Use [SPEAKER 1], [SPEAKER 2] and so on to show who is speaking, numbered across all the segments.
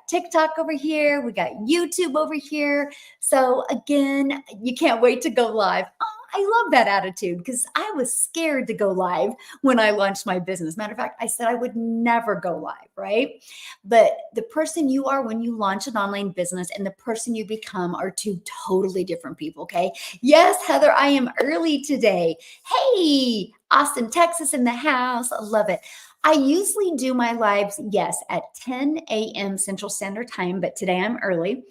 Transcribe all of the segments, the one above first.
[SPEAKER 1] TikTok over here. We got YouTube over here. So again, you can't wait to go live. Oh, I love that attitude because I was scared to go live when I launched my business. Matter of fact, I said I would never go live, right? But the person you are when you launch an online business and the person you become are two totally different people, okay? Yes, Heather, I am early today. Hey, Austin, Texas in the house. I love it. I usually do my lives, yes, at 10 a.m. Central Standard Time, but today I'm early.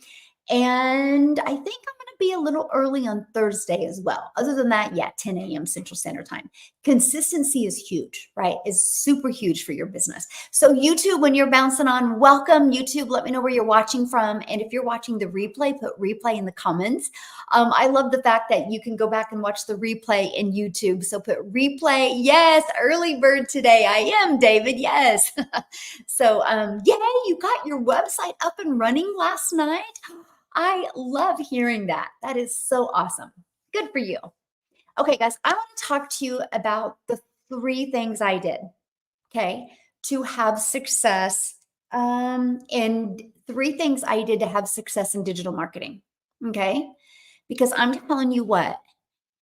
[SPEAKER 1] And I think I'm going to be a little early on Thursday as well. Other than that, yeah, 10 a.m. Central Standard Time. Consistency is huge, right? Is super huge for your business. So YouTube, when you're bouncing on, welcome. YouTube, let me know where you're watching from. And if you're watching the replay, put replay in the comments. I love the fact that you can go back and watch the replay in YouTube. So put replay. Yes, early bird today. I am, David. Yes. So yay, you got your website up and running last night. I love hearing that. That is so awesome. Good for you. Okay, guys, I want to talk to you about the 3 things I did, okay, to have success, and 3 things I did to have success in digital marketing, okay? Because I'm telling you what,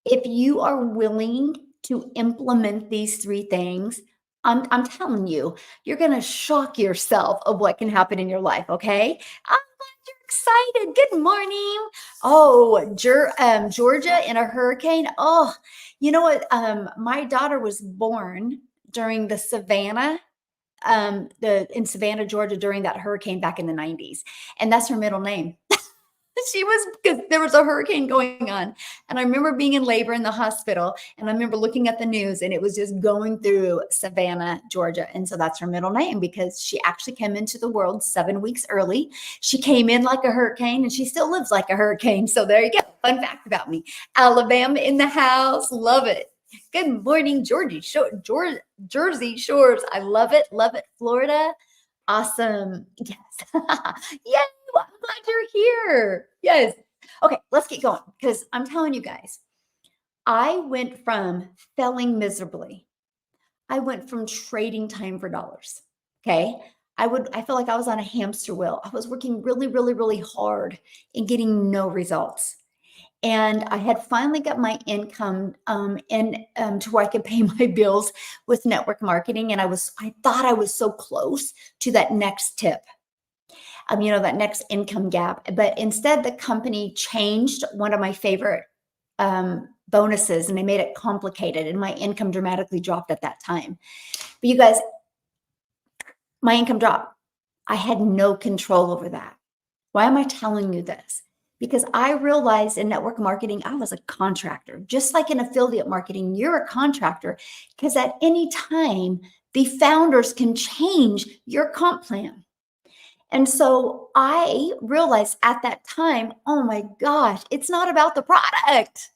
[SPEAKER 1] if you are willing to implement these 3 things, I'm telling you, you're going to shock yourself of what can happen in your life, okay? I'm glad you're excited. Good morning. Oh, Georgia in a hurricane. Oh, you know what? My daughter was born during the Savannah, in Savannah, Georgia, during that hurricane back in the 90s. And that's her middle name. She was, because there was a hurricane going on. And I remember being in labor in the hospital. And I remember looking at the news and it was just going through Savannah, Georgia. And so that's her middle name because she actually came into the world 7 weeks early. She came in like a hurricane and she still lives like a hurricane. So there you go. Fun fact about me. Alabama in the house. Love it. Good morning, Jersey Shores. I love it. Love it. Florida. Awesome. Yes. Yay. Well, I'm glad you're here. Yes. Okay, let's get going because I'm telling you guys, I went from failing miserably. I went from trading time for dollars. Okay. I feel like I was on a hamster wheel. I was working really, really, really hard and getting no results. And I had finally got my income to where I could pay my bills with network marketing. And I thought I was so close to that next tip, that next income gap. But instead, the company changed one of my favorite bonuses and they made it complicated and my income dramatically dropped at that time. But you guys, my income dropped. I had no control over that. Why am I telling you this? Because I realized in network marketing, I was a contractor. Just like in affiliate marketing, you're a contractor because at any time, the founders can change your comp plan. And so I realized at that time, oh my gosh, it's not about the product.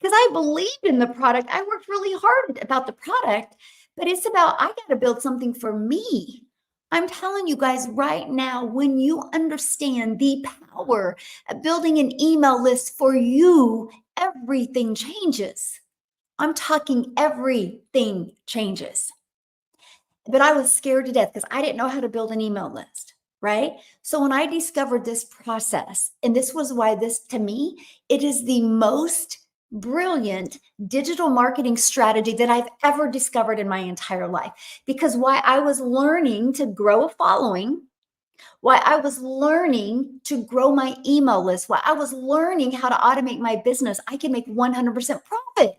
[SPEAKER 1] Because I believed in the product. I worked really hard about the product, but it's about, I got to build something for me. I'm telling you guys right now, when you understand the power of building an email list for you, everything changes. I'm talking everything changes. But I was scared to death because I didn't know how to build an email list, right? So when I discovered this process, and this was why this, to me, it is the most brilliant digital marketing strategy that I've ever discovered in my entire life. Because why I was learning to grow a following, why I was learning to grow my email list, why I was learning how to automate my business, I can make 100% profit.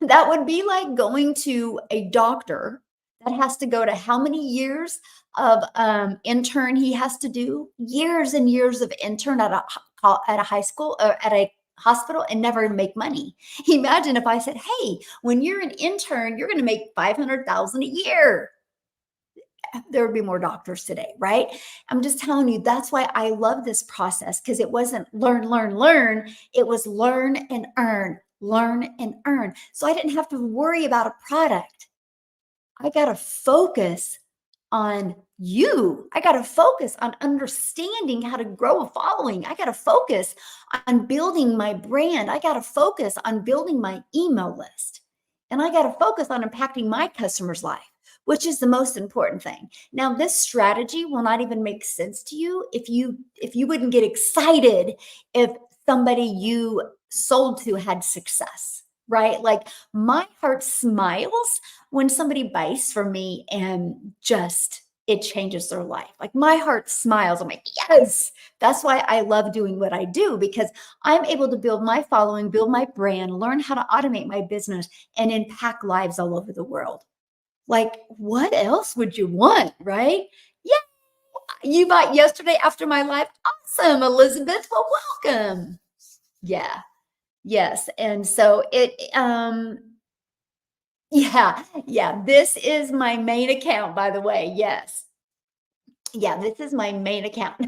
[SPEAKER 1] That would be like going to a doctor that has to go to how many years of intern he has to do? Years and years of intern at a high school or at a hospital and never make money. Imagine if I said, hey, when you're an intern, you're going to make $500,000 a year. There would be more doctors today, right? I'm just telling you, that's why I love this process because it wasn't learn, learn, learn. It was learn and earn, learn and earn. So I didn't have to worry about a product. I got to focus on you. I got to focus on understanding how to grow a following. I got to focus on building my brand. I got to focus on building my email list. And I got to focus on impacting my customer's life. which is the most important thing. Now, this strategy will not even make sense to you if you wouldn't get excited if somebody you sold to had success, right? Like my heart smiles when somebody buys from me and just it changes their life. Like my heart smiles. I'm like, yes, that's why I love doing what I do, because I'm able to build my following, build my brand, learn how to automate my business, and impact lives all over the world. Like, what else would you want, right? Yeah, you bought yesterday after my life. Awesome, Elizabeth. Well, welcome. Yeah. Yes. And so yeah, this is my main account, by the way. Yes. Yeah, this is my main account.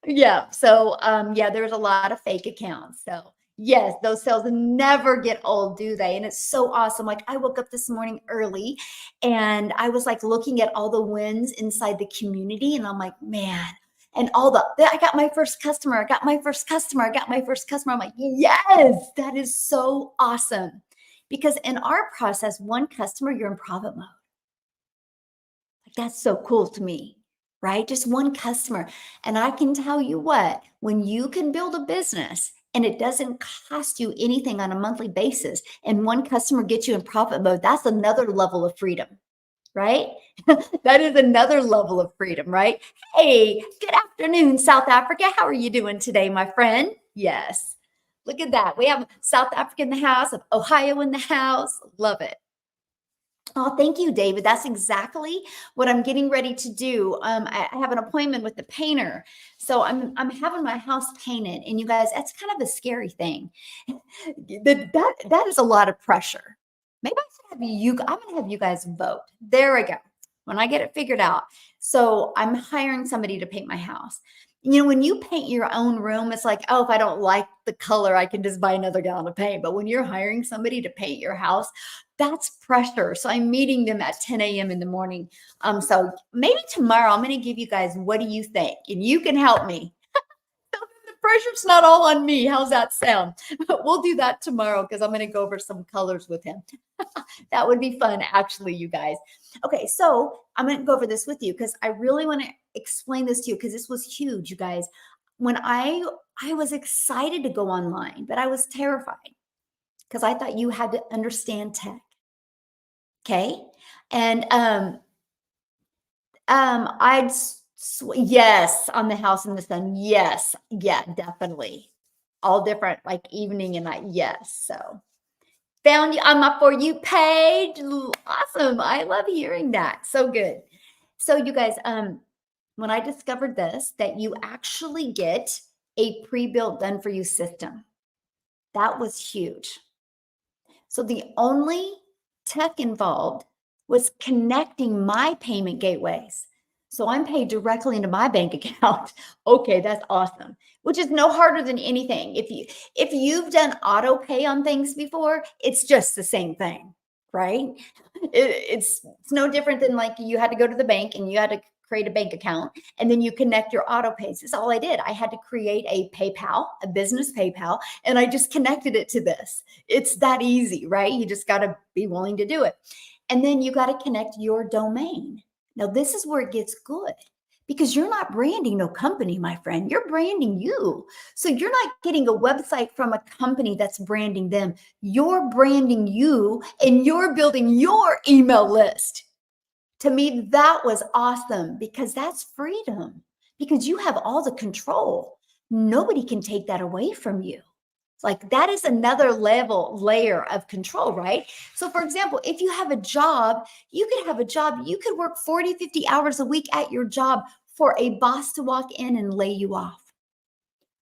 [SPEAKER 1] Yeah. So, yeah, there's a lot of fake accounts. So, yes, those sales never get old, do they? And it's so awesome. Like, I woke up this morning early and I was like looking at all the wins inside the community, and I'm like, man. And I got my first customer. I got my first customer. I got my first customer. I'm like, yes, that is so awesome. Because in our process, one customer, you're in profit mode. Like, that's so cool to me, right? Just one customer. And I can tell you what, when you can build a business and it doesn't cost you anything on a monthly basis, and one customer gets you in profit mode, that's another level of freedom, right? That is another level of freedom, right? Hey, good afternoon, South Africa. How are you doing today, my friend? Yes. Look at that. We have South Africa in the house, Ohio in the house. Love it. Oh, thank you, David. That's exactly what I'm getting ready to do. I have an appointment with the painter, so I'm having my house painted. And you guys, that's kind of a scary thing. That is a lot of pressure. Maybe I should have you. I'm going to have you guys vote. There we go. When I get it figured out. So I'm hiring somebody to paint my house. You know, when you paint your own room, it's like, oh, if I don't like the color, I can just buy another gallon of paint. But when you're hiring somebody to paint your house, that's pressure. So I'm meeting them at 10 a.m. in the morning. So maybe tomorrow I'm going to give you guys, what do you think? And you can help me. The pressure's not all on me. How's that sound? We'll do that tomorrow because I'm going to go over some colors with him. That would be fun, actually, you guys. Okay, so I'm going to go over this with you because I really want to explain this to you because this was huge, you guys. When I was excited to go online, but I was terrified because I thought you had to understand tech. Okay. And yes, on the house in the sun. Yes. Yeah, definitely. All different, like evening and night. Yes. So found you on my For You page. Awesome. I love hearing that. So good. So you guys, when I discovered this, that you actually get a pre-built done for you system, that was huge. So the only tech involved was connecting my payment gateways. So I'm paid directly into my bank account. Okay, that's awesome. Which is no harder than anything. If you've done auto pay on things before, it's just the same thing, right? It's no different than like you had to go to the bank and you had to create a bank account and then you connect your auto pays. That's all I did. I had to create a PayPal, a business PayPal, and I just connected it to this. It's that easy, right? You just got to be willing to do it. And then you got to connect your domain. Now, this is where it gets good because you're not branding no company, my friend. You're branding you. So you're not getting a website from a company that's branding them. You're branding you and you're building your email list. To me, that was awesome because that's freedom because you have all the control. Nobody can take that away from you. Like that is another layer of control, right? So for example, if you have a job, you could have a job, you could work 40, 50 hours a week at your job for a boss to walk in and lay you off.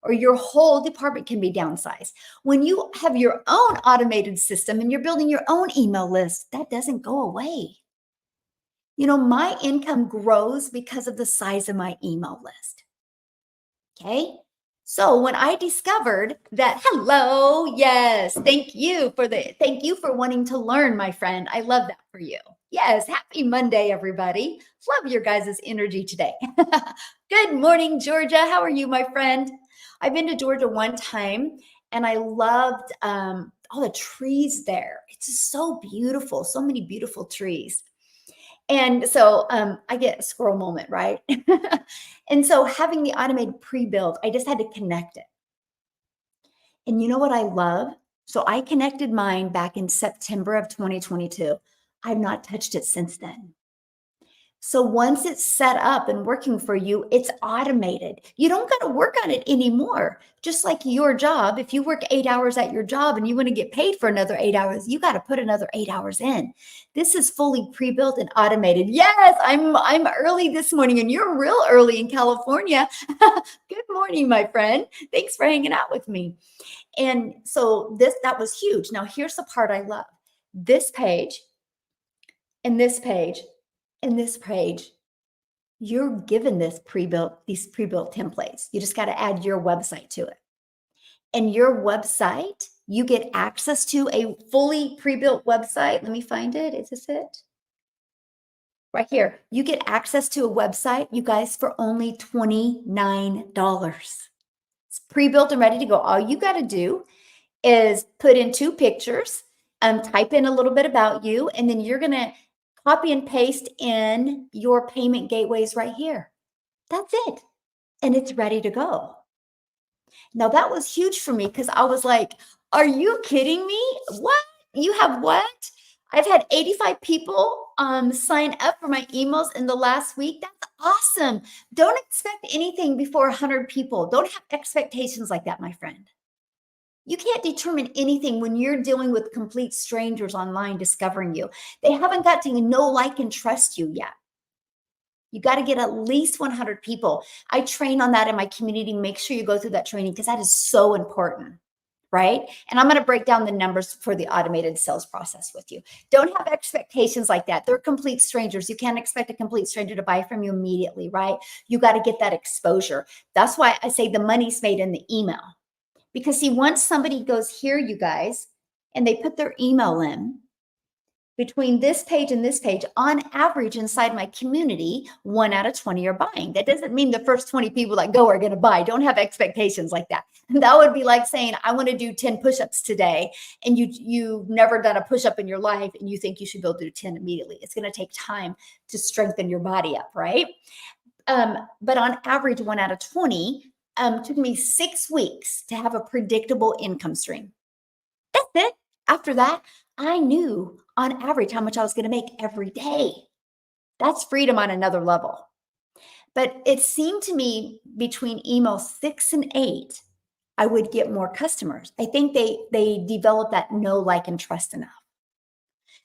[SPEAKER 1] Or your whole department can be downsized. When you have your own automated system and you're building your own email list, that doesn't go away. You know, my income grows because of the size of my email list. Okay. So when I discovered that, hello, yes, thank you for wanting to learn, my friend. I love that for you. Yes, happy Monday, everybody. Love your guys' energy today. Good morning, Georgia. How are you, my friend? I've been to Georgia one time and I loved all the trees there. It's just so beautiful, so many beautiful trees. And so I get a squirrel moment, right? And so having the automated pre-build, I just had to connect it. And you know what I love? So I connected mine back in September of 2022. I've not touched it since then. So once it's set up and working for you, it's automated. You don't got to work on it anymore. Just like your job, if you work 8 hours at your job and you want to get paid for another 8 hours, you got to put another 8 hours in. This is fully pre-built and automated. Yes, I'm early this morning, and you're real early in California. Good morning, my friend. Thanks for hanging out with me. And so that was huge. Now here's the part I love. This page and this page and this page, you're given these pre-built templates. You just got to add your website to it. And your website, you get access to a fully pre-built website. Let me find it. Is this it? Right here. You get access to a website, you guys, for only $29. It's pre-built and ready to go. All you got to do is put in 2 pictures, type in a little bit about you, and then you're going to copy and paste in your payment gateways right here. That's it. And it's ready to go. Now that was huge for me because I was like, are you kidding me? What? You have what? I've had 85 people sign up for my emails in the last week. That's awesome. Don't expect anything before 100 people. Don't have expectations like that, my friend. You can't determine anything when you're dealing with complete strangers online discovering you. They haven't got to know, like, and trust you yet. You got to get at least 100 people. I train on that in my community. Make sure you go through that training because that is so important, right? And I'm going to break down the numbers for the automated sales process with you. Don't have expectations like that. They're complete strangers. You can't expect a complete stranger to buy from you immediately, right? You got to get that exposure. That's why I say the money's made in the email. Because see, once somebody goes here, you guys, and they put their email in, between this page and this page, on average inside my community, 1 out of 20 are buying. That doesn't mean the first 20 people that go are going to buy. Don't have expectations like that. That would be like saying, I want to do 10 push-ups today, and you've never done a push-up in your life, and you think you should be able to do 10 immediately. It's going to take time to strengthen your body up, right? But on average, 1 out of 20 took me 6 weeks to have a predictable income stream. That's it. After that, I knew on average how much I was going to make every day. That's freedom on another level. But it seemed to me between email 6 and 8, I would get more customers. I think they developed that know, like, and trust enough.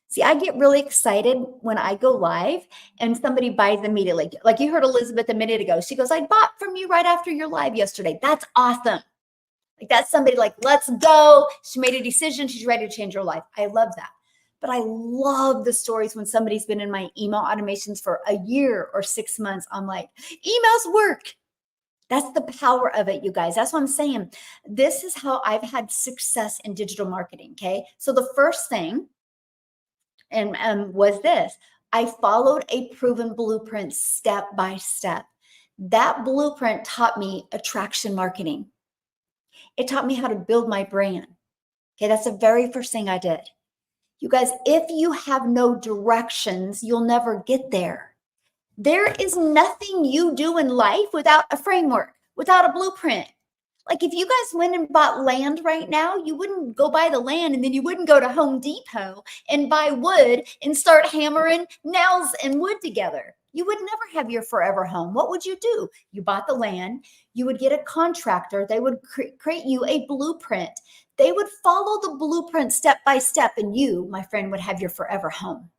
[SPEAKER 1] See, I get really excited when I go live and somebody buys immediately. Like you heard Elizabeth a minute ago. She goes, I bought from you right after your live yesterday. That's awesome. Like that's somebody like, let's go. She made a decision. She's ready to change her life. I love that. But I love the stories when somebody's been in my email automations for a year or 6 months. I'm like, emails work. That's the power of it, you guys. That's what I'm saying. This is how I've had success in digital marketing. Okay. So the first thing was this. I followed a proven blueprint step by step. That blueprint taught me attraction marketing. It taught me how to build my brand. Okay, that's the very first thing I did. You guys, if you have no directions, you'll never get there. There is nothing you do in life without a framework, without a blueprint. Like if you guys went and bought land right now, you wouldn't go buy the land and then you wouldn't go to Home Depot and buy wood and start hammering nails and wood together. You would never have your forever home. What would you do? You bought the land, you would get a contractor, they would create you a blueprint. They would follow the blueprint step by step, and you, my friend, would have your forever home.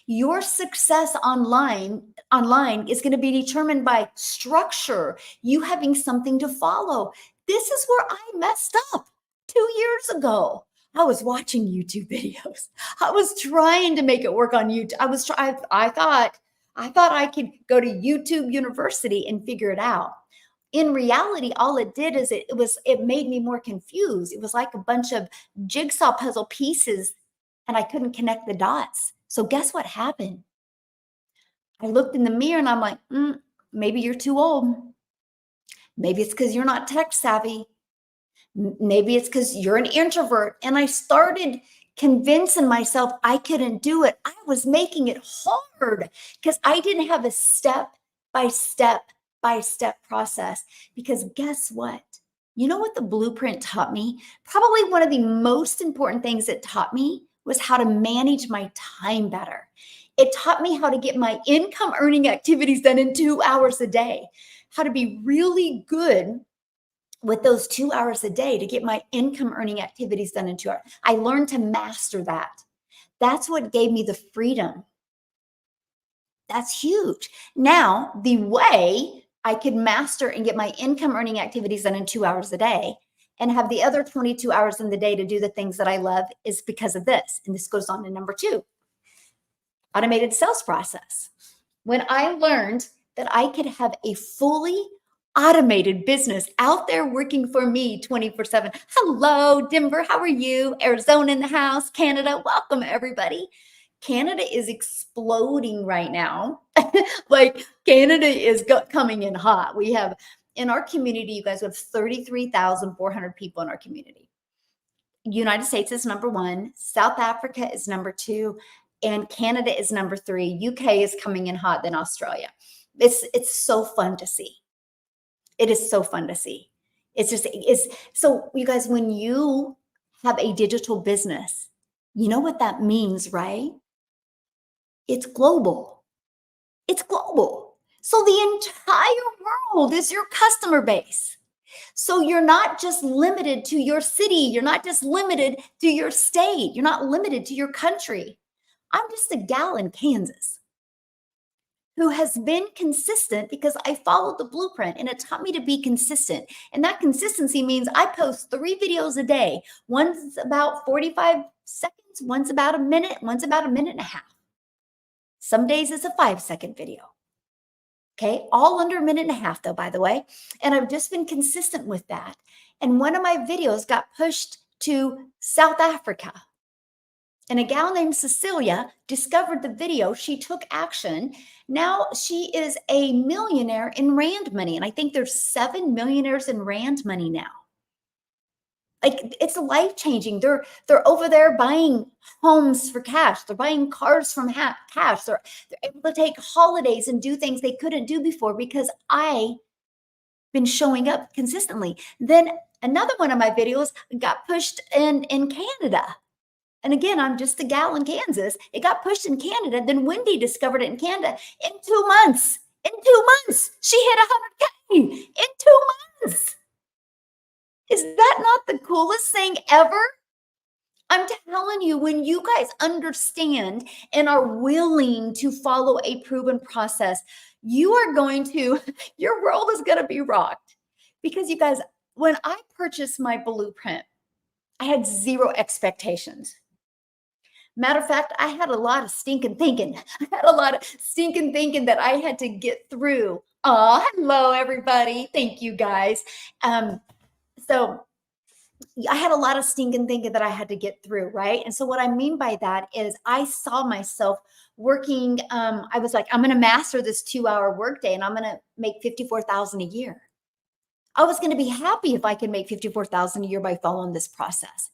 [SPEAKER 1] Your success online is going to be determined by structure, you having something to follow. This is where I messed up 2 years ago. I was watching YouTube videos. I was trying to make it work on YouTube. I thought I could go to YouTube University and figure it out. In reality, all it did is it made me more confused. It was like a bunch of jigsaw puzzle pieces, and I couldn't connect the dots. So guess what happened? I looked in the mirror and I'm like, maybe you're too old. Maybe it's because you're not tech savvy. Maybe it's because you're an introvert. And I started convincing myself I couldn't do it. I was making it hard because I didn't have a step by step by step process. Because guess what? You know what the blueprint taught me? Probably one of the most important things it taught me was how to manage my time better. It taught me how to get my income earning activities done in 2 hours a day, how to be really good with those 2 hours a day to get my income earning activities done in 2 hours. I learned to master that. That's what gave me the freedom. That's huge. Now, the way I could master and get my income earning activities done in 2 hours a day and have the other 22 hours in the day to do the things that I love is because of this. And this goes on to number 2, automated sales process. When I learned that I could have a fully automated business out there working for me 24/7. Hello, Denver. How are you? Arizona in the house, Canada. Welcome, everybody. Canada is exploding right now. Like Canada is coming in hot. We have in our community, you guys, we have 33,400 people in our community. United States is number 1, South Africa is number 2, and Canada is number 3. UK is coming in hot, then Australia. It's so fun to see. It is so fun to see. It's so you guys, when you have a digital business, you know what that means, right? It's global. It's global. So the entire world is your customer base. So you're not just limited to your city. You're not just limited to your state. You're not limited to your country. I'm just a gal in Kansas who has been consistent because I followed the blueprint and it taught me to be consistent. And that consistency means I post 3 videos a day. One's about 45 seconds, one's about a minute, one's about a minute and a half. Some days it's a 5-second video. Okay, all under a minute and a half though, by the way. And I've just been consistent with that. And one of my videos got pushed to South Africa. And a gal named Cecilia discovered the video. She took action. Now she is a millionaire in Rand money. And I think there's 7 millionaires in Rand money now. Like it's life-changing. They're over there buying homes for cash. They're buying cars from cash. They're able to take holidays and do things they couldn't do before because I've been showing up consistently. Then another one of my videos got pushed in Canada. And again, I'm just a gal in Kansas. It got pushed in Canada. Then Wendy discovered it in Canada in 2 months. In 2 months, she hit 100K in 2 months. Is that not the coolest thing ever? I'm telling you, when you guys understand and are willing to follow a proven process, you are going to, your world is going to be rocked. Because you guys, when I purchased my blueprint, I had 0 expectations. Matter of fact, I had a lot of stinking thinking. I had a lot of stinking thinking that I had to get through. Oh, hello, everybody. Thank you, guys. So I had a lot of stinking thinking that I had to get through, right? And so what I mean by that is I saw myself working. I was like, I'm going to master this 2-hour workday and I'm going to make $54,000 a year. I was going to be happy if I could make $54,000 a year by following this process.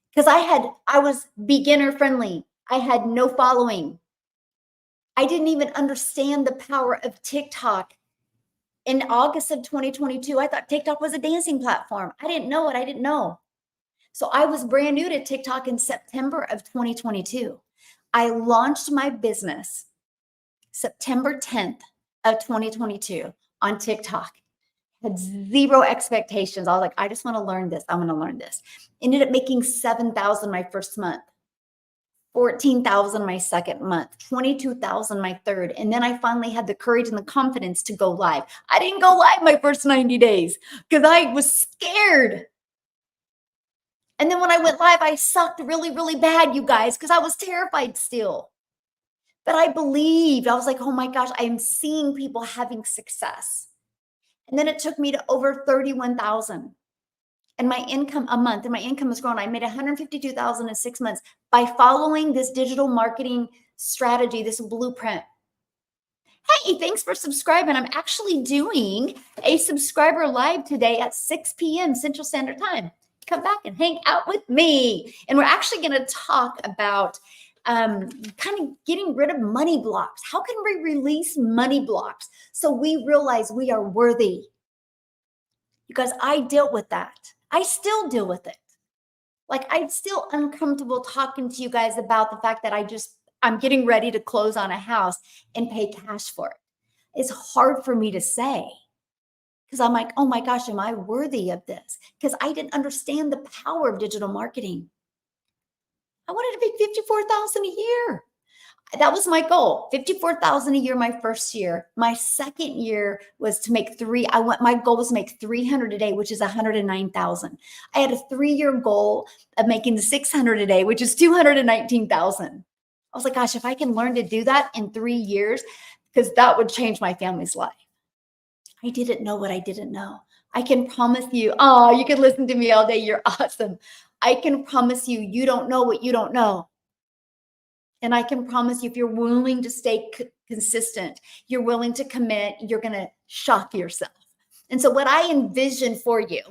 [SPEAKER 1] Because I was beginner friendly. I had no following. I didn't even understand the power of TikTok. In August of 2022, I thought TikTok was a dancing platform. I didn't know what I didn't know. So I was brand new to TikTok in September of 2022. I launched my business September 10th of 2022 on TikTok. Had 0 expectations. I was like, I just want to learn this. I'm going to learn this. Ended up making $7,000 my first month, $14,000 my second month, $22,000 my third. And then I finally had the courage and the confidence to go live. I didn't go live my first 90 days because I was scared. And then when I went live, I sucked really, really bad, you guys, because I was terrified still. But I believed. I was like, oh my gosh, I am seeing people having success. And then it took me to over 31,000 and my income a month, and my income has grown. I made 152,000 in 6 months by following this digital marketing strategy, this blueprint. Hey, thanks for subscribing. I'm actually doing a subscriber live today at 6 p.m. Central Standard Time. come back and hang out with me. And we're actually going to talk about kind of getting rid of money blocks. How can we release money blocks so we realize we are worthy? Because I dealt with that. I still deal with it. Like, I'm still uncomfortable talking to you guys about the fact that I'm getting ready to close on a house and pay cash for it. It's hard for me to say because I'm like, oh my gosh, am I worthy of this? Because I didn't understand the power of digital marketing. I wanted to make $54,000 a year. That was my goal. $54,000 a year my first year. My second year was to make my goal was to make 300 a day, which is 109,000. I had a 3-year goal of making 600 a day, which is 219,000. I was like, gosh, if I can learn to do that in 3 years, because that would change my family's life. I didn't know what I didn't know. I can promise you, you can listen to me all day. You're awesome. I can promise you, you don't know what you don't know. And I can promise you, if you're willing to stay consistent, you're willing to commit, you're going to shock yourself. And so what I envision for you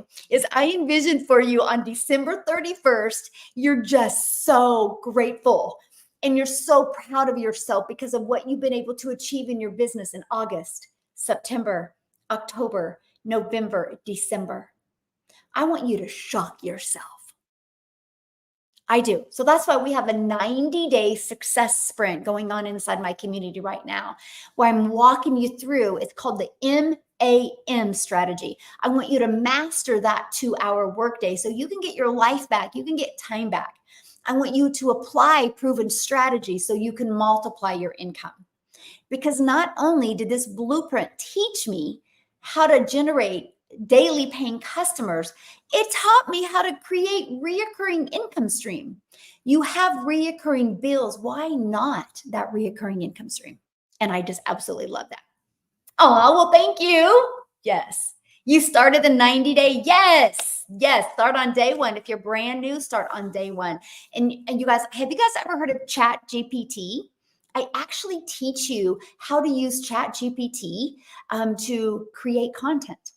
[SPEAKER 1] on December 31st, you're just so grateful and you're so proud of yourself because of what you've been able to achieve in your business in August, September, October, November, December. I want you to shock yourself. I do. So that's why we have a 90-day success sprint going on inside my community right now, where I'm walking you through. It's called the MAM strategy. I want you to master that 2-hour workday so you can get your life back. You can get time back. I want you to apply proven strategies so you can multiply your income. Because not only did this blueprint teach me how to generate daily paying customers, it taught me how to create reoccurring income stream. You have reoccurring bills. Why not that reoccurring income stream? And I just absolutely love that. Oh, well, thank you. Yes. You started the 90-day. Yes. Start on day one. If you're brand new, start on day one. And you guys, have you guys ever heard of Chat GPT? I actually teach you how to use Chat GPT to create content.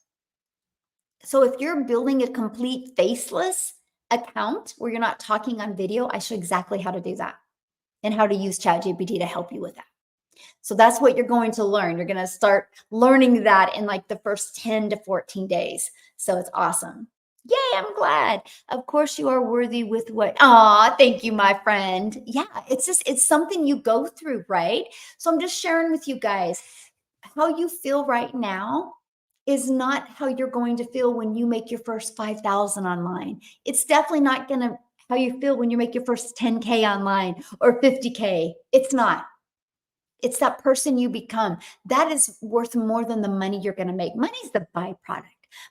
[SPEAKER 1] So if you're building a complete faceless account where you're not talking on video, I show exactly how to do that and how to use ChatGPT to help you with that. So that's what you're going to learn. You're going to start learning that in like the first 10 to 14 days. So it's awesome. Yay, I'm glad. Of course you are worthy with what? Thank you, my friend. Yeah, it's something you go through, right? So I'm just sharing with you guys how you feel right now is not how you're going to feel when you make your first 5,000 online. It's definitely not going to how you feel when you make your first 10K online or 50K. It's not. It's that person you become. That is worth more than the money you're going to make. Money's the byproduct.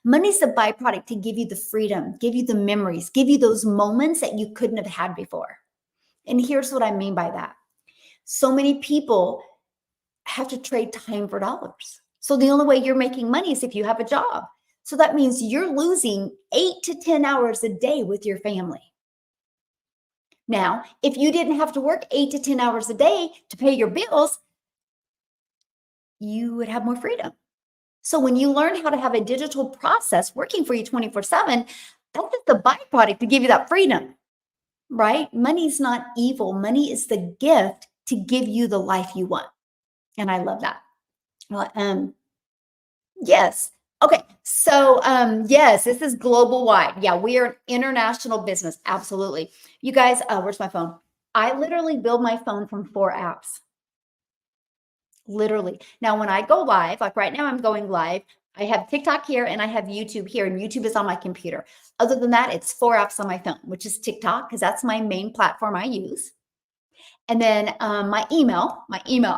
[SPEAKER 1] Money's the byproduct to give you the freedom, give you the memories, give you those moments that you couldn't have had before. And here's what I mean by that. So many people have to trade time for dollars. So the only way you're making money is if you have a job. So that means you're losing 8 to 10 hours a day with your family. Now, if you didn't have to work 8 to 10 hours a day to pay your bills, you would have more freedom. So when you learn how to have a digital process working for you 24/7, that's just the byproduct to give you that freedom, right? Money's not evil. Money is the gift to give you the life you want. And I love that. Well, yes. Okay. So, yes, this is global wide. Yeah, we are an international business. Absolutely. You guys, where's my phone? I literally build my phone from 4 apps. Literally. Now, when I go live, like right now I'm going live, I have TikTok here and I have YouTube here, and YouTube is on my computer. Other than that, it's 4 apps on my phone, which is TikTok, because that's my main platform I use. And then my email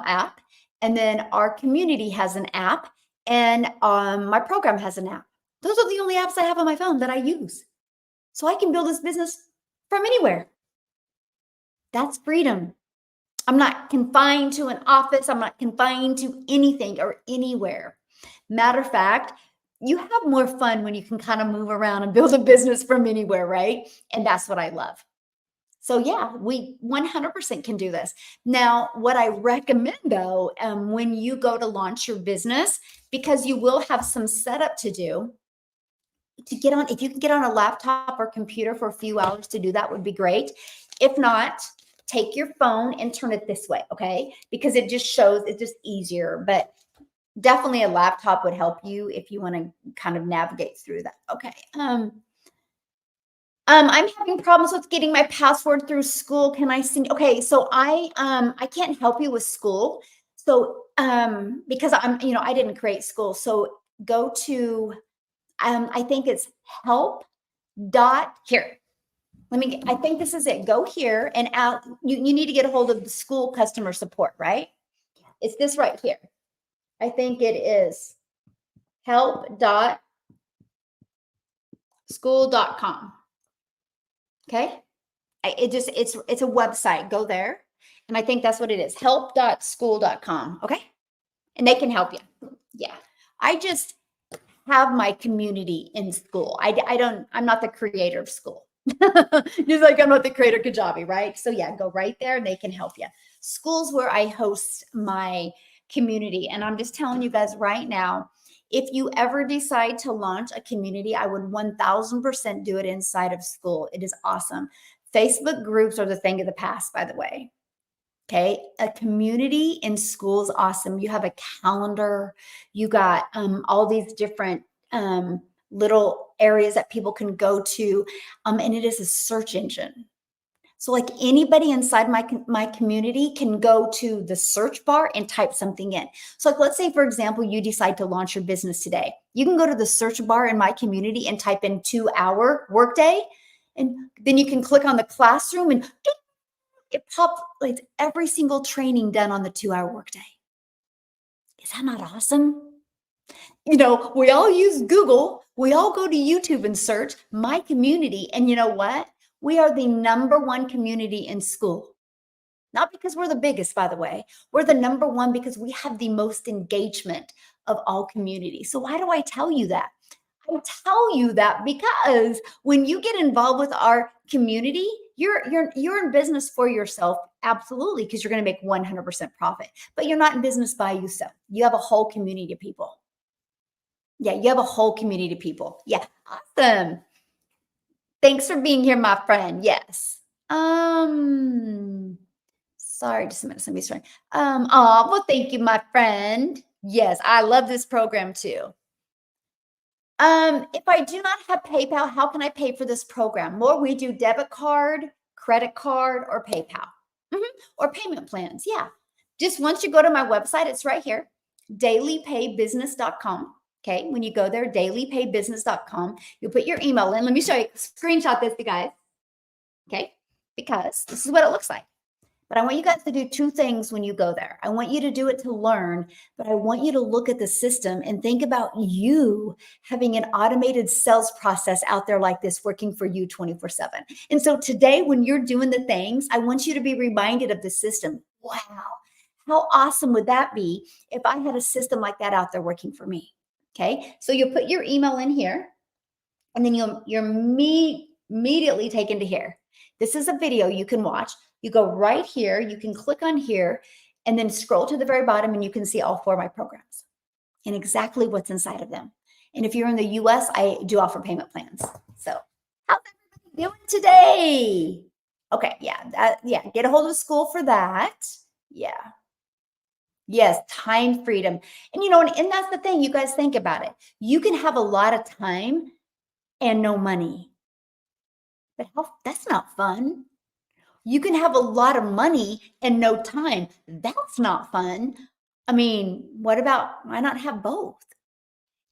[SPEAKER 1] app. And then our community has an app, and my program has an app. Those are the only apps I have on my phone that I use. So I can build this business from anywhere. That's freedom. I'm not confined to an office. I'm not confined to anything or anywhere. Matter of fact, you have more fun when you can kind of move around and build a business from anywhere, right? And that's what I love. So yeah, we 100% can do this. Now, what I recommend though, when you go to launch your business, because you will have some setup to do, to get on, if you can get on a laptop or computer for a few hours to do that would be great. If not, take your phone and turn it this way, okay? Because it just shows, it's just easier, but definitely a laptop would help you if you want to kind of navigate through that. Okay. I'm having problems with getting my password through school. Can I send? Okay, so I can't help you with school. So because I didn't create school. So go to I think it's help dot here. I think this is it. Go here and out. You need to get a hold of the school customer support, right? It's this right here. I think it is help.school.com. Okay. It's a website. Go there. And I think that's what it is. Help.school.com. Okay. And they can help you. Yeah. I just have my community in school. I'm not the creator of school. Just like I'm not the creator of Kajabi, right? So yeah, go right there and they can help you. School's where I host my community. And I'm just telling you guys right now, if you ever decide to launch a community, I would 1000% do it inside of school. It is awesome. Facebook groups are the thing of the past, by the way. Okay, a community in school is awesome. You have a calendar, you got all these different little areas that people can go to, and it is a search engine. So like anybody inside my community can go to the search bar and type something in. So like let's say, for example, you decide to launch your business today. You can go to the search bar in my community and type in 2-hour workday, and then you can click on the classroom and it populates every single training done on the 2-hour workday. Is that not awesome? We all use Google. We all go to YouTube and search my community. And you know what? We are the #1 community in school. Not because we're the biggest, by the way. We're the #1 because we have the most engagement of all communities. So why do I tell you that? I tell you that because when you get involved with our community, you're in business for yourself, absolutely, because you're going to make 100% profit. But you're not in business by yourself. You have a whole community of people. Yeah, you have a whole community of people. Yeah, awesome. Thanks for being here, my friend. Yes. Sorry, just a minute. Somebody's trying. Well, thank you, my friend. Yes, I love this program too. If I do not have PayPal, how can I pay for this program? More, we do debit card, credit card, or PayPal, or payment plans. Yeah. Just once you go to my website, it's right here, dailypaybusiness.com. Okay. When you go there, dailypaybusiness.com, you put your email in. Let me show you, screenshot this, you guys. Okay. Because this is what it looks like. But I want you guys to do 2 things when you go there. I want you to do it to learn, but I want you to look at the system and think about you having an automated sales process out there like this working for you 24/7. And so today, when you're doing the things, I want you to be reminded of the system. Wow, how awesome would that be if I had a system like that out there working for me? Okay, so you'll put your email in here, and then you're immediately taken to here. This is a video you can watch. You go right here, you can click on here, and then scroll to the very bottom, and you can see all 4 of my programs and exactly what's inside of them. And if you're in the US, I do offer payment plans. So how's everybody doing today? Okay, yeah, get a hold of school for that. Yeah. Yes, time freedom. And that's the thing, you guys think about it. You can have a lot of time and no money. But that's not fun. You can have a lot of money and no time. That's not fun. I mean, why not have both?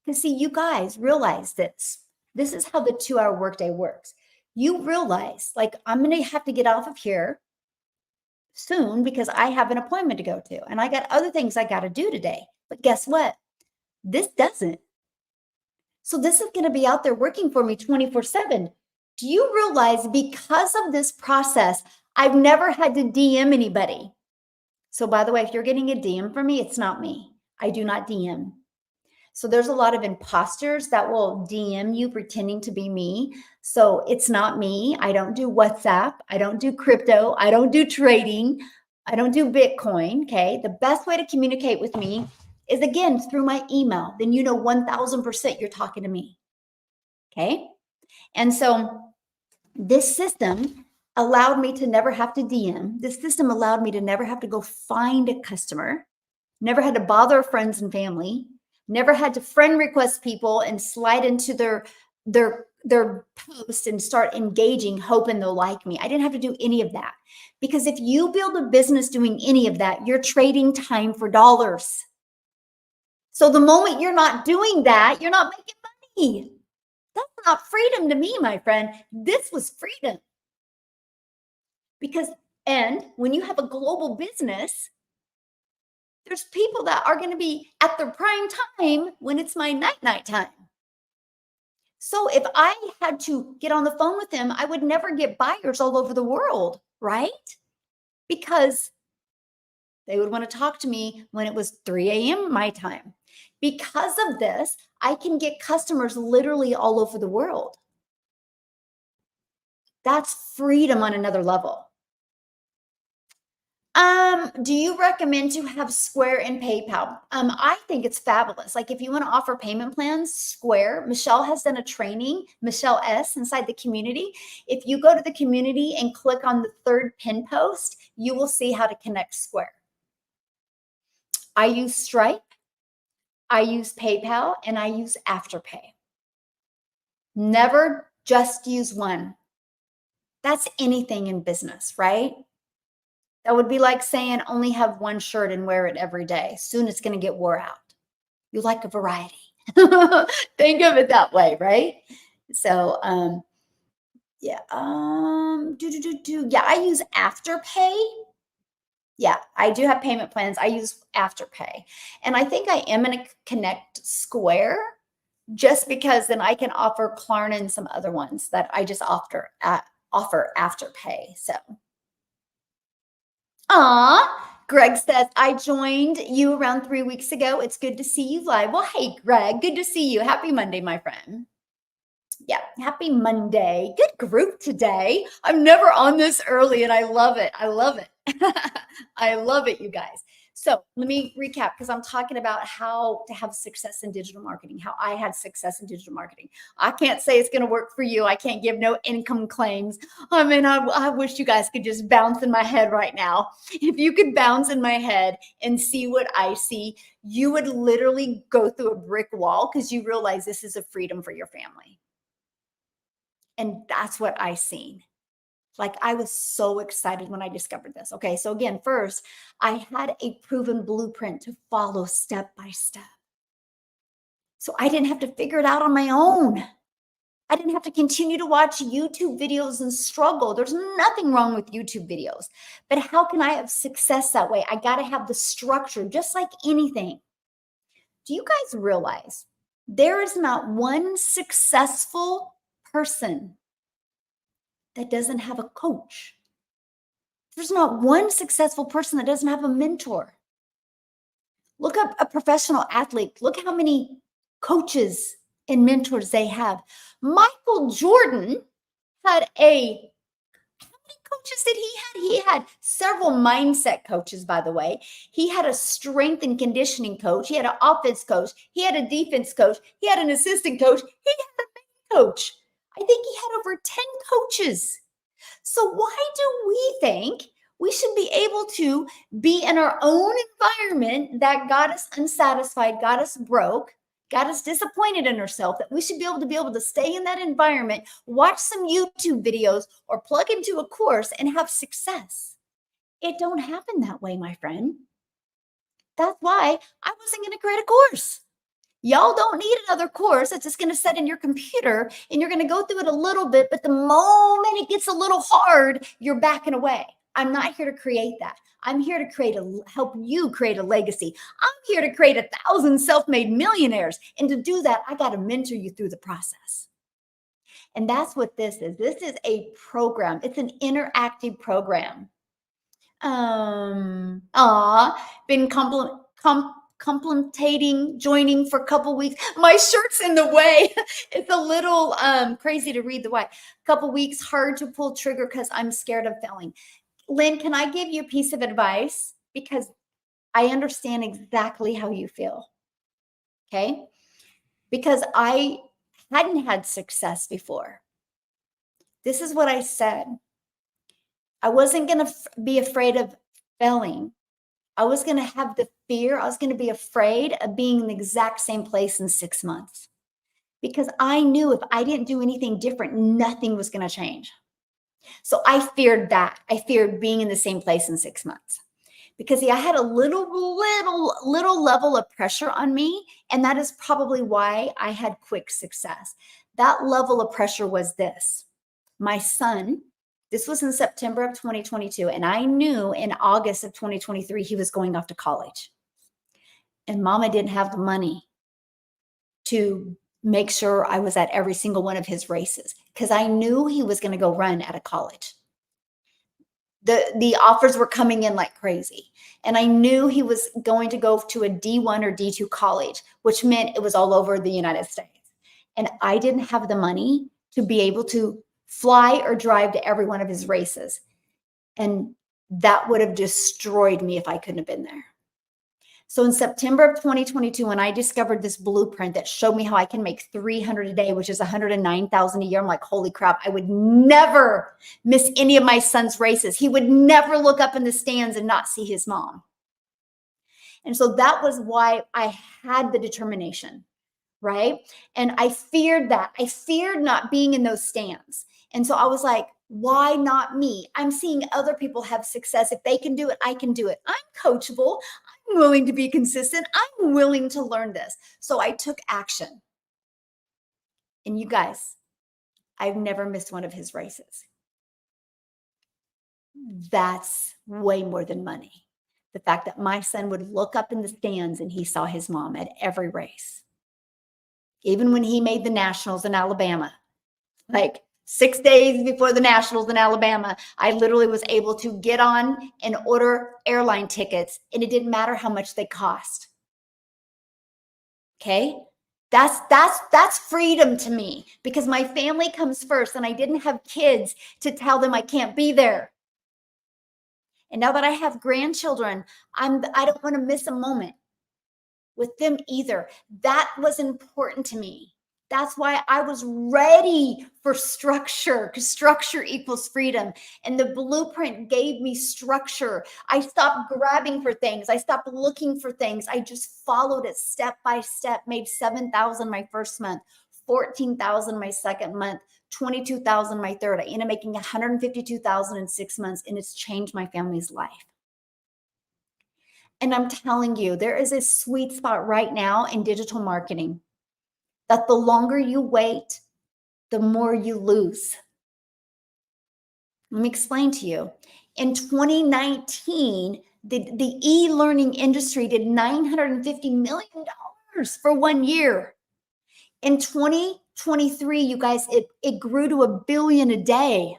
[SPEAKER 1] Because see, you guys realize this. This is how the 2-hour workday works. You realize, like, I'm going to have to get off of here soon because I have an appointment to go to. And I got other things I got to do today. But guess what? This doesn't. So this is going to be out there working for me 24/7. Do you realize because of this process, I've never had to DM anybody? So by the way, if you're getting a DM from me, it's not me. I do not DM. So there's a lot of imposters that will DM you pretending to be me. So it's not me. I don't do WhatsApp. I don't do crypto. I don't do trading. I don't do Bitcoin. Okay. The best way to communicate with me is, again, through my email. Then 1000% you're talking to me. Okay. And so this system allowed me to never have to DM. This system allowed me to never have to go find a customer, never had to bother friends and family, never had to friend request people and slide into their post and start engaging, hoping they'll like me. I didn't have to do any of that. Because if you build a business doing any of that, you're trading time for dollars. So the moment you're not doing that, you're not making money. That's not freedom to me, my friend. This was freedom. Because, and when you have a global business, there's people that are going to be at their prime time when it's my night time. So if I had to get on the phone with them, I would never get buyers all over the world, right? Because they would want to talk to me when it was 3 a.m. my time. Because of this, I can get customers literally all over the world. That's freedom on another level. Do you recommend to have Square and PayPal? I think it's fabulous. Like if you want to offer payment plans, Square, Michelle has done a training, Michelle S inside the community. If you go to the community and click on the third pin post, you will see how to connect Square. I use Stripe, I use PayPal, and I use Afterpay. Never just use one. That's anything in business, right? That would be like saying only have one shirt and wear it every day. Soon it's going to get wore out. You like a variety. Think of it that way, right? So, yeah. Yeah, I use Afterpay. Yeah, I do have payment plans. I use Afterpay. And I think I am going to connect Square just because then I can offer Klarna and some other ones that I just offer Afterpay. So, Greg says, I joined you around 3 weeks ago. It's good to see you live. Well, hey, Greg, good to see you. Happy Monday, my friend. Yeah, happy Monday. Good group today. I'm never on this early and I love it. I love it. I love it, you guys. So let me recap because I'm talking about how to have success in digital marketing, how I had success in digital marketing. I can't say it's going to work for you. I can't give no income claims. I mean, I wish you guys could just bounce in my head right now. If you could bounce in my head and see what I see, you would literally go through a brick wall because you realize this is a freedom for your family. And that's what I seen. Like I was so excited when I discovered this. Okay, so again, first, I had a proven blueprint to follow step by step. So I didn't have to figure it out on my own. I didn't have to continue to watch YouTube videos and struggle. There's nothing wrong with YouTube videos. But how can I have success that way? I got to have the structure, just like anything. Do you guys realize there is not one successful person that doesn't have a coach? There's not one successful person that doesn't have a mentor. Look up a professional athlete. Look how many coaches and mentors they have. Michael Jordan had how many coaches did he have? He had several mindset coaches, by the way. He had a strength and conditioning coach. He had an offense coach. He had a defense coach. He had an assistant coach. He had a main coach. I think he had over 10 coaches. So why do we think we should be able to be in our own environment that got us unsatisfied, got us broke, got us disappointed in ourselves, that we should be able to stay in that environment, watch some YouTube videos or plug into a course and have success? It don't happen that way, my friend. That's why I wasn't going to create a course. Y'all don't need another course. It's just going to sit in your computer and you're going to go through it a little bit. But the moment it gets a little hard, you're backing away. I'm not here to create that. I'm here to help you create a legacy. I'm here to create 1,000 self-made millionaires. And to do that, I got to mentor you through the process. And that's what this is. This is a program. It's an interactive program. Been contemplating joining for a couple weeks. My shirt's in the way. It's a little crazy to read the way. Couple weeks, hard to pull trigger because I'm scared of failing. Lynn, can I give you a piece of advice? Because I understand exactly how you feel. Okay? Because I hadn't had success before, this is what I said. I wasn't going to be afraid of failing. I was going to have the fear. I was going to be afraid of being in the exact same place in 6 months because I knew if I didn't do anything different, nothing was going to change. So I feared that. I feared being in the same place in 6 months because I had a little level of pressure on me. And that is probably why I had quick success. That level of pressure was this. My son, this was in September of 2022, and I knew in August of 2023 he was going off to college. And Mama didn't have the money to make sure I was at every single one of his races because I knew he was going to go run at a college. The offers were coming in like crazy. And I knew he was going to go to a D1 or D2 college, which meant it was all over the United States. And I didn't have the money to be able to fly or drive to every one of his races. And that would have destroyed me if I couldn't have been there. So in September of 2022, when I discovered this blueprint that showed me how I can make 300 a day, which is 109,000 a year, I'm like, holy crap, I would never miss any of my son's races. He would never look up in the stands and not see his mom. And so that was why I had the determination, right? And I feared that. I feared not being in those stands. And so I was like, why not me? I'm seeing other people have success. If they can do it, I can do it. I'm coachable. I'm willing to be consistent. I'm willing to learn this. So I took action. And you guys, I've never missed one of his races. That's way more than money. The fact that my son would look up in the stands and he saw his mom at every race. Even when he made the nationals in Alabama, like 6 days before the nationals in Alabama, I literally was able to get on and order airline tickets, and it didn't matter how much they cost. Okay? That's freedom to me because my family comes first, and I didn't have kids to tell them I can't be there. And now that I have grandchildren, I don't want to miss a moment with them either. That was important to me. That's why I was ready for structure, because structure equals freedom. And the blueprint gave me structure. I stopped grabbing for things. I stopped looking for things. I just followed it step by step, made 7,000 my first month, 14,000 my second month, 22,000 my third. I ended up making 152,000 in 6 months, and it's changed my family's life. And I'm telling you, there is a sweet spot right now in digital marketing that the longer you wait, the more you lose. Let me explain to you. In 2019, the e-learning industry did $950 million for 1 year. In 2023, you guys, it grew to $1 billion a day.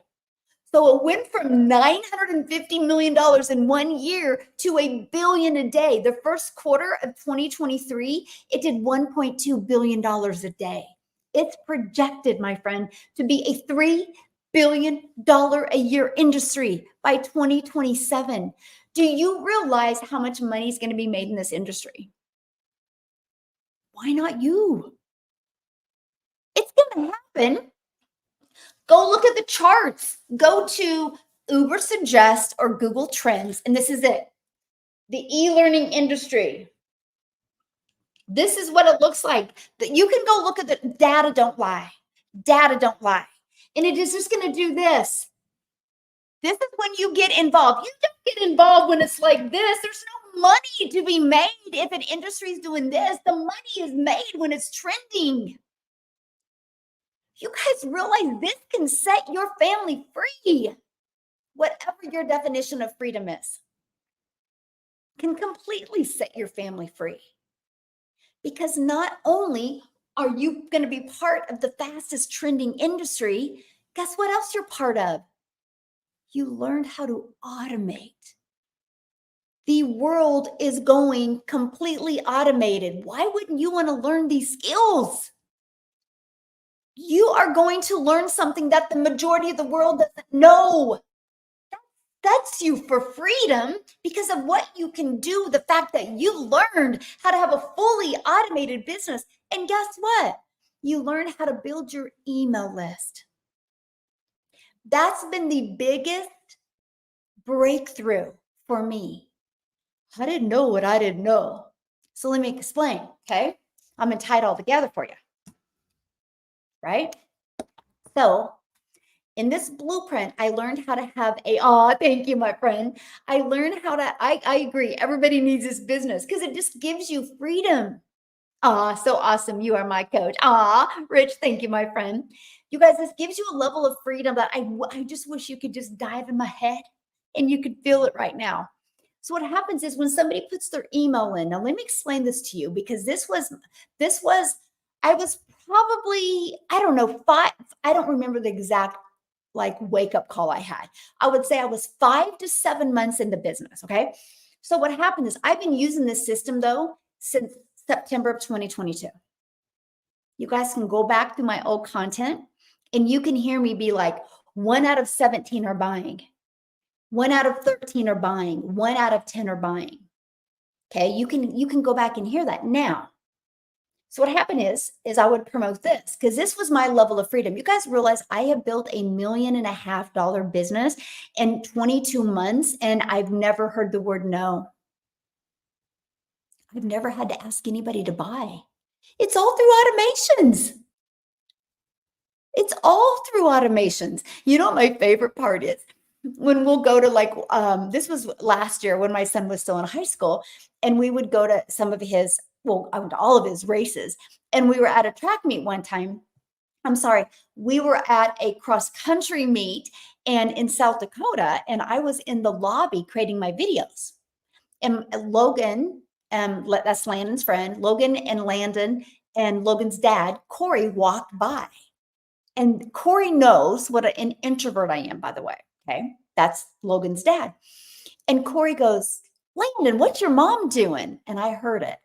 [SPEAKER 1] So it went from $950 million in 1 year to $1 billion a day. The first quarter of 2023, it did $1.2 billion a day. It's projected, my friend, to be a $3 billion a year industry by 2027. Do you realize how much money is going to be made in this industry? Why not you? It's going to happen. Go look at the charts. Go to Uber Suggest or Google Trends, and this is it. The e-learning industry. This is what it looks like. You can go look at the data, don't lie. Data don't lie. And it is just going to do this. This is when you get involved. You don't get involved when it's like this. There's no money to be made if an industry is doing this. The money is made when it's trending. You guys realize this can set your family free. Whatever your definition of freedom is, can completely set your family free. Because not only are you going to be part of the fastest trending industry, guess what else you're part of? You learned how to automate. The world is going completely automated. Why wouldn't you want to learn these skills? You are going to learn something that the majority of the world doesn't know. That sets you for freedom because of what you can do, the fact that you learned how to have a fully automated business. And guess what? You learn how to build your email list. That's been the biggest breakthrough for me. I didn't know what I didn't know. So let me explain, okay? I'm gonna tie it all together for you, right? So in this blueprint, I learned how to have thank you, my friend. I learned how to, I agree, everybody needs this business because it just gives you freedom. So awesome. You are my coach. Rich, thank you, my friend. You guys, this gives you a level of freedom that I just wish you could just dive in my head and you could feel it right now. So what happens is when somebody puts their email in, now let me explain this to you because I was probably, I don't know, I don't remember the exact like wake up call I had. I would say I was 5 to 7 months into business. Okay. So what happened is I've been using this system though since September of 2022. You guys can go back through my old content and you can hear me be like, 1 out of 17 are buying. 1 out of 13 are buying. 1 out of 10 are buying. Okay. You can go back and hear that now. So what happened is I would promote this because this was my level of freedom. You guys realize I have built $1.5 million business in 22 months and I've never heard the word no. I've never had to ask anybody to buy. It's all through automations. It's all through automations. You know what my favorite part is? When we'll go to like, this was last year when my son was still in high school, and we would go to some of his, well, I went to all of his races, and we were at a track meet one time. I'm sorry, we were at a cross country meet and in South Dakota, and I was in the lobby creating my videos. And Logan, that's Landon's friend, Logan and Landon and Logan's dad, Corey, walked by. And Corey knows what an introvert I am, by the way. Okay. That's Logan's dad. And Corey goes, Landon, what's your mom doing? And I heard it.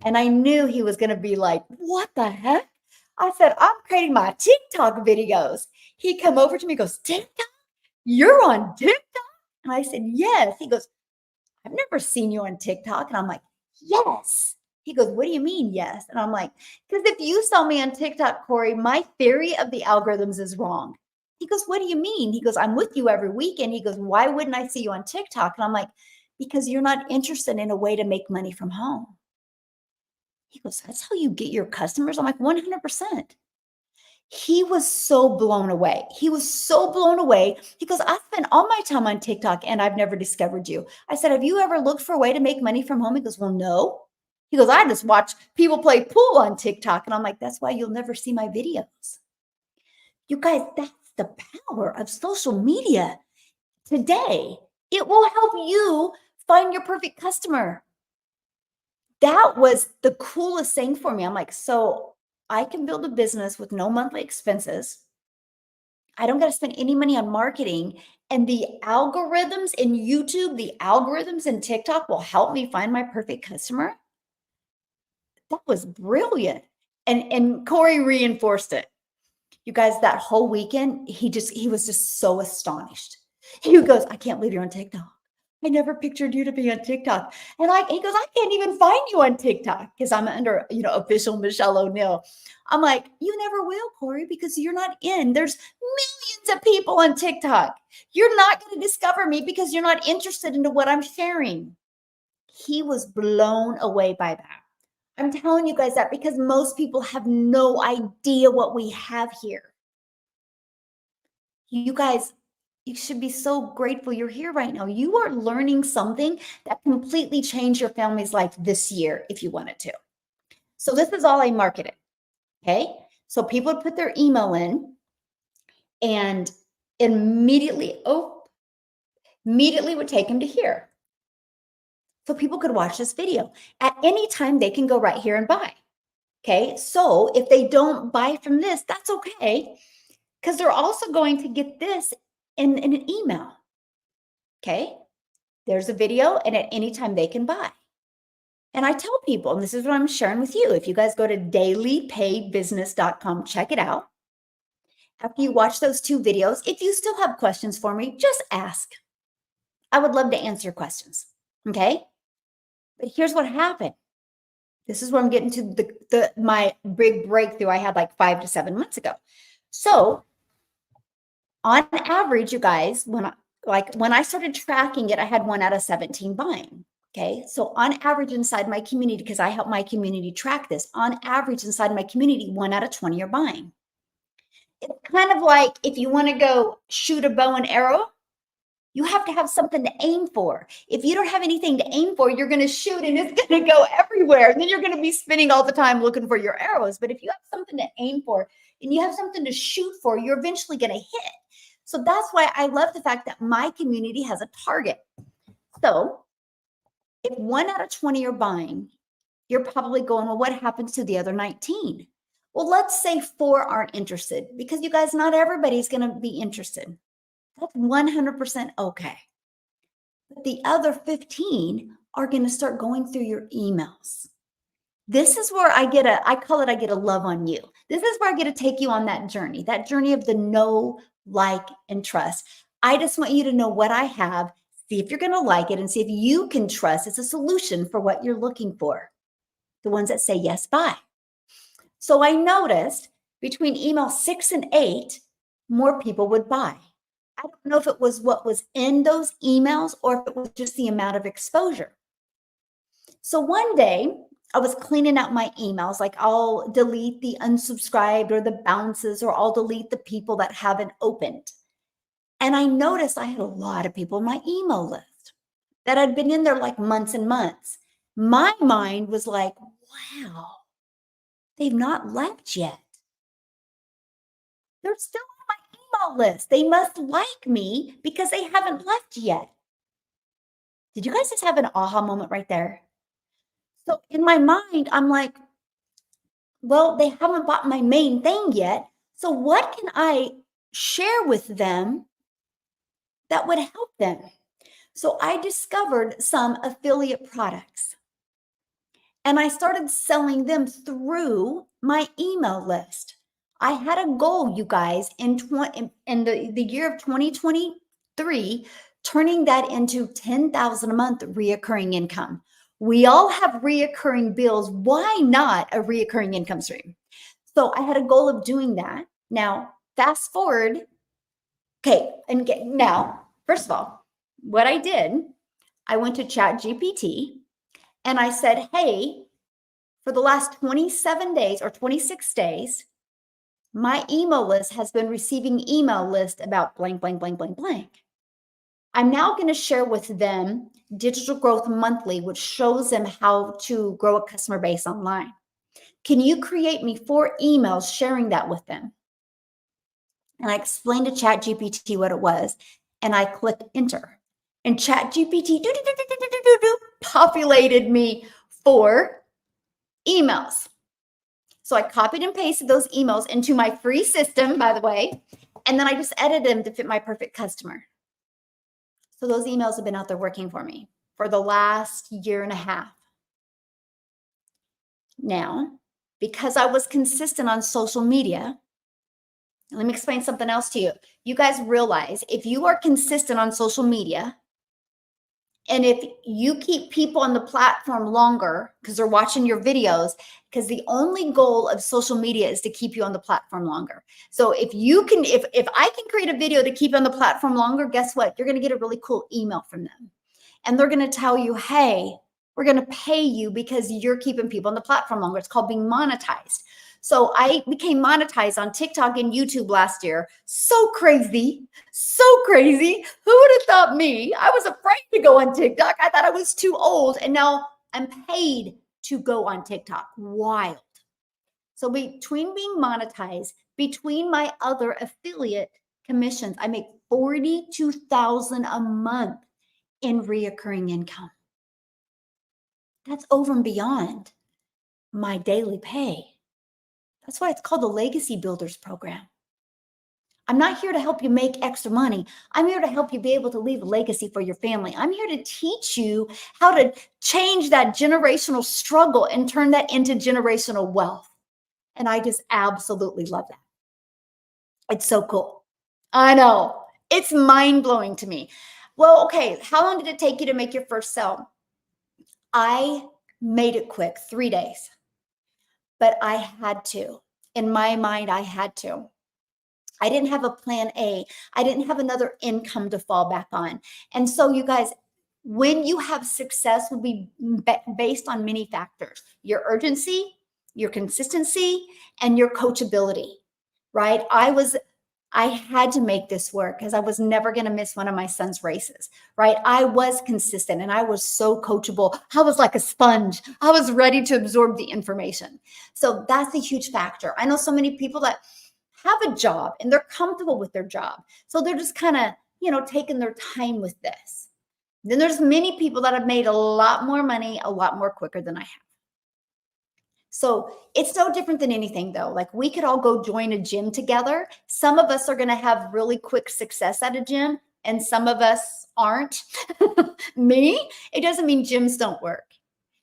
[SPEAKER 1] And I knew he was going to be like, what the heck? I said, I'm creating my TikTok videos. He come over to me, goes, TikTok? You're on TikTok? And I said, yes. He goes, I've never seen you on TikTok. And I'm like, yes. He goes, what do you mean, yes? And I'm like, because if you saw me on TikTok, Corey, my theory of the algorithms is wrong. He goes, what do you mean? He goes, I'm with you every weekend. He goes, why wouldn't I see you on TikTok? And I'm like, because you're not interested in a way to make money from home. He goes, that's how you get your customers? I'm like, 100%. He was so blown away. He was so blown away. He goes, I spent all my time on TikTok and I've never discovered you. I said, have you ever looked for a way to make money from home? He goes, well, no. He goes, I just watch people play pool on TikTok. And I'm like, that's why you'll never see my videos. You guys, that's the power of social media today. It will help you find your perfect customer. That was the coolest thing for me. I'm like, so I can build a business with no monthly expenses. I don't got to spend any money on marketing. And the algorithms in YouTube, the algorithms in TikTok will help me find my perfect customer. That was brilliant. And Corey reinforced it. You guys, that whole weekend, he was just so astonished. He goes, I can't believe you're on TikTok. I never pictured you to be on TikTok. And he goes, I can't even find you on TikTok because I'm under, official Michelle O'Neill. I'm like, you never will, Corey, because you're not in. There's millions of people on TikTok. You're not going to discover me because you're not interested into what I'm sharing. He was blown away by that. I'm telling you guys that because most people have no idea what we have here. You guys, you should be so grateful you're here right now. You are learning something that completely changed your family's life this year if you wanted to. So this is all I marketed. Okay. So people would put their email in and immediately would take them to here. So people could watch this video. At any time, they can go right here and buy. Okay. So if they don't buy from this, that's okay. Because they're also going to get this in an email. Okay. There's a video, and at any time they can buy. And I tell people, and this is what I'm sharing with you. If you guys go to dailypaidbusiness.com, check it out. After you watch those 2 videos, if you still have questions for me, just ask. I would love to answer questions. Okay. But here's what happened. This is where I'm getting to my big breakthrough I had like 5 to 7 months ago. So on average, you guys, when I started tracking it, I had 1 out of 17 buying. Okay. So on average inside my community, because I help my community track this, on average inside my community, 1 out of 20 are buying. It's kind of like if you want to go shoot a bow and arrow, you have to have something to aim for. If you don't have anything to aim for, you're going to shoot and it's going to go everywhere. And then you're going to be spinning all the time looking for your arrows. But if you have something to aim for and you have something to shoot for, you're eventually going to hit. So that's why I love the fact that my community has a target. So if 1 out of 20 are buying, you're probably going, well, what happens to the other 19? Well, let's say 4 aren't interested, because you guys, not everybody's going to be interested. That's 100% okay. But the other 15 are going to start going through your emails. This is where I get a love on you. This is where I get to take you on that journey of the know, like, and trust. I just want you to know what I have, see if you're going to like it, and see if you can trust it's a solution for what you're looking for. The ones that say yes, buy. So I noticed between email 6 and 8, more people would buy. I don't know if it was what was in those emails or if it was just the amount of exposure. So one day I was cleaning out my emails, like I'll delete the unsubscribed or the bounces, or I'll delete the people that haven't opened. And I noticed I had a lot of people in my email list that had been in there like months and months. My mind was like, wow, they've not left yet. They're still on my email list. They must like me because they haven't left yet. Did you guys just have an aha moment right there? So in my mind, I'm like, well, they haven't bought my main thing yet. So what can I share with them that would help them? So I discovered some affiliate products and I started selling them through my email list. I had a goal, you guys, in the year of 2023, turning that into 10,000 a month reoccurring income. We all have reoccurring bills. Why not a reoccurring income stream? So I had a goal of doing that. Now, fast forward. Okay. Now, first of all, what I did, I went to ChatGPT and I said, hey, for the last 27 days or 26 days, my email list has been receiving email list about blank, blank, blank, blank, blank. I'm now going to share with them Digital Growth Monthly, which shows them how to grow a customer base online. Can you create me 4 emails sharing that with them? And I explained to ChatGPT what it was, and I clicked enter. And ChatGPT populated me 4 emails. So I copied and pasted those emails into my free system, by the way, and then I just edited them to fit my perfect customer. So those emails have been out there working for me for the last year and a half. Now, because I was consistent on social media, let me explain something else to you. You guys realize if you are consistent on social media, and if you keep people on the platform longer because they're watching your videos, because the only goal of social media is to keep you on the platform longer. So if I can create a video to keep you on the platform longer, guess what? You're going to get a really cool email from them. And they're going to tell you, hey, we're going to pay you because you're keeping people on the platform longer. It's called being monetized. So I became monetized on TikTok and YouTube last year. So crazy, so crazy. Who would have thought me? I was afraid to go on TikTok. I thought I was too old. And now I'm paid to go on TikTok. Wild. So between being monetized, between my other affiliate commissions, I make $42,000 a month in reoccurring income. That's over and beyond my daily pay. That's why it's called the Legacy Builders Program. I'm not here to help you make extra money. I'm here to help you be able to leave a legacy for your family. I'm here to teach you how to change that generational struggle and turn that into generational wealth. And I just absolutely love that. It's so cool. I know. It's mind-blowing to me. Well, okay, how long did it take you to make your first sale? I Made it quick, 3 days. But I had to. In my mind, I had to. I didn't have a plan A. I didn't have another income to fall back on. And so, you guys, when you have success, will be based on many factors: your urgency, your consistency, and your coachability, right? I had to make this work because I was never going to miss one of my son's races, right? I was consistent and I was so coachable. I was like a sponge. I was ready to absorb the information. So that's a huge factor. I know so many people that have a job and they're comfortable with their job. So they're just kind of, taking their time with this. Then there's many people that have made a lot more money, a lot more quicker than I have. So it's no different than anything, though. Like, we could all go join a gym together. Some of us are going to have really quick success at a gym, and some of us aren't. Me, it doesn't mean gyms don't work.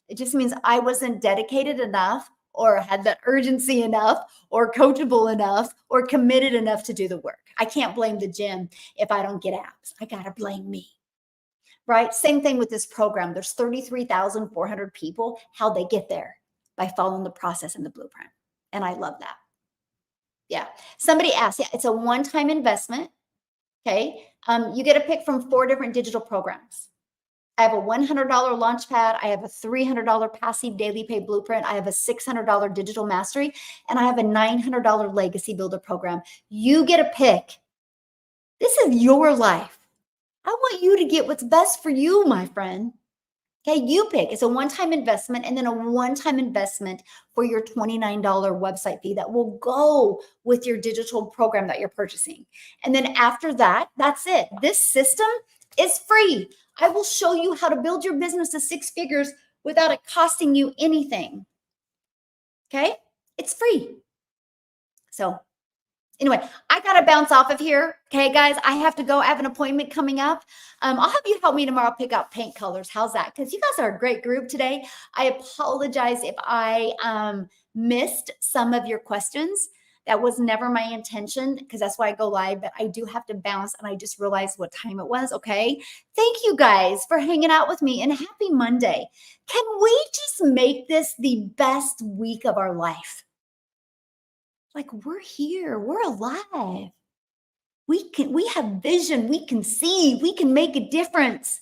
[SPEAKER 1] It just means I wasn't dedicated enough, or had that urgency enough, or coachable enough, or committed enough to do the work. I can't blame the gym if I don't get abs. I got to blame me. Right? Same thing with this program. There's 33,400 people. How'd they get there? By following the process and the blueprint. And I love that. Yeah. Somebody asked, yeah, it's a one-time investment. Okay. You get to pick from 4 different digital programs. I have a $100 launch pad. I have a $300 passive daily pay blueprint. I have a $600 digital mastery, and I have a $900 legacy builder program. You get to pick. This is your life. I want you to get what's best for you, my friend. Okay, you pick. It's a one-time investment, and then a one-time investment for your $29 website fee that will go with your digital program that you're purchasing. And then after that, that's it. This system is free. I will show you how to build your business to 6 figures without it costing you anything. Okay, it's free. So anyway, I got to bounce off of here. Okay, guys, I have to go. I have an appointment coming up. I'll have you help me tomorrow pick out paint colors. How's that? Because you guys are a great group today. I apologize if I missed some of your questions. That was never my intention, because that's why I go live, but I do have to bounce, and I just realized what time it was. Okay. Thank you guys for hanging out with me, and happy Monday. Can we just make this the best week of our life? Like, we're here, we're alive. We have vision, we can see, we can make a difference.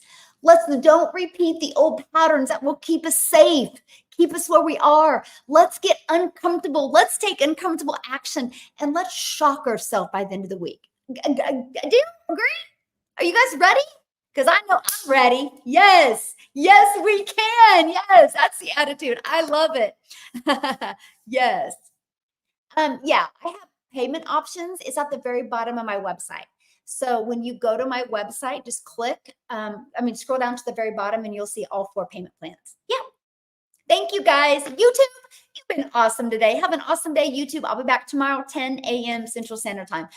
[SPEAKER 1] Don't repeat the old patterns that will keep us safe, keep us where we are. Let's get uncomfortable. Let's take uncomfortable action, and let's shock ourselves by the end of the week. Do you agree? Are you guys ready? Because I know I'm ready. Yes, we can. Yes, that's the attitude. I love it. Yes. Yeah, I have payment options. It's at the very bottom of my website. So when you go to my website, just click, scroll down to the very bottom, and you'll see all 4 payment plans. Yeah. Thank you, guys. YouTube, you've been awesome today. Have an awesome day, YouTube. I'll be back tomorrow, 10 a.m. Central Standard Time.